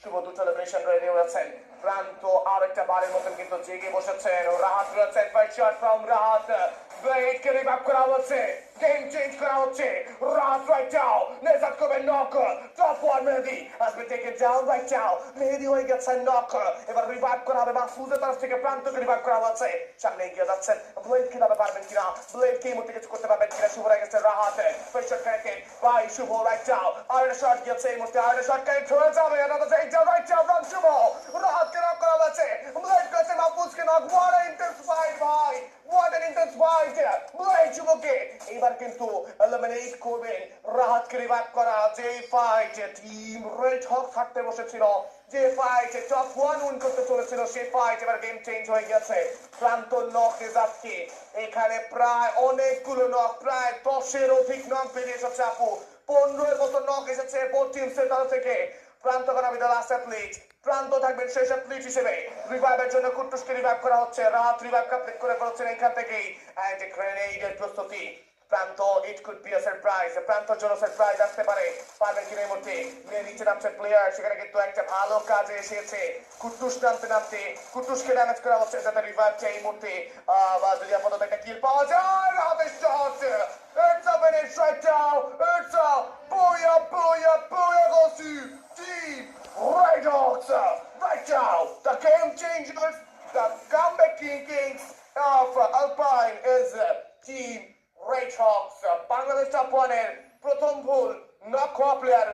শুভ celebration ready হয়েছেন প্রান্ত আর একটা বারের মতন কিন্তু জেগে বসেছেন রাহাত রয়েছেন fight shot from Rahat blade K revive করা হচ্ছে গেম চেঞ্জ করা হচ্ছে রাহাত রাইট নাও নেজাত করবে knock top one Mehedi has been taken down right now মেহেদি হয়ে গেছে নক এবার রিভাইভ করা হবে মাহফুজের তরফ থেকে প্রান্তকে রিভাইভ করা হচ্ছে সামনে এগিয়ে যাচ্ছেন ব্লেড কিভাবে পারবেন কিনা ব্লেড কি মধ্যে কিছু করতে পারবেন কিনা শুভ হয়ে গেছে রাহাত ফাইট শট ক্যাকেট বাই শুভ রাইট নাও আর একটা শট গিয়েছে এই মুহূর্তে আর একটা শট ক্যাকেট হয়ে যাবে another takedown right now from Shuvo রাহাতকে নক করা হচ্ছে ব্লেড কাছে মাহফুজকে knock what an intense fight ভাই what an intense fight blade শুভকে এবার কিন্তু এলিমিনেট করবেন রাহাতকে রিভাইভ করা যে ফাইট টিম রেড হক থাকতে বসেছিল যে ফাইট টপ ওয়ান উইন করতে চলেছিল সেই ফাইট এবার গেম চেঞ্জ হয়ে গেছে প্রান্ত নক রেজাল্টকে এখানে প্রায় অনেকগুলো নক প্রায় 10-এর অধিক নক বেরিয়ে এসেছে আপু 15-এর মতো নক এসেছে বোথ টিমসের তরফ থেকে প্রান্ত করা বিদ্যালয় লাস্ট অ্যাথলিট প্রান্ত থাকবেন শেষ অ্যাথলিট হিসেবে রিভাইভের জন্য কুট্টুসকে রিভাইভ করা হচ্ছে রাহাত রিভাইভ কমপ্লিট করে ফেলছেন এখান থেকেই এন্ড গ্রেনেডের প্রস্তুতি প্রান্ত it could be a surprise প্রান্তর জন্য সারপ্রাইজ আসতে পারে পারবেন কিনা এই মুহূর্তে নিচে নামছে প্লেয়ার সেখানে কিন্তু একটা ভালো কাজে এসেছে কুট্টুস নামতে কুট্টুসকে ড্যামেজ করা হচ্ছে যাতে রিভাইভটা এই মুহূর্তে যদি আপাতত একটা কিল পাওয়া যায় রাহাতের shot It's a finish right now. It's a booyah, booyah, booyah goes to Team Red Hawks. Right now, the game changers, the comeback kings of Alpine is Team Red Hawks. Bangladesh top one প্রথম ভুল knock হওয়া player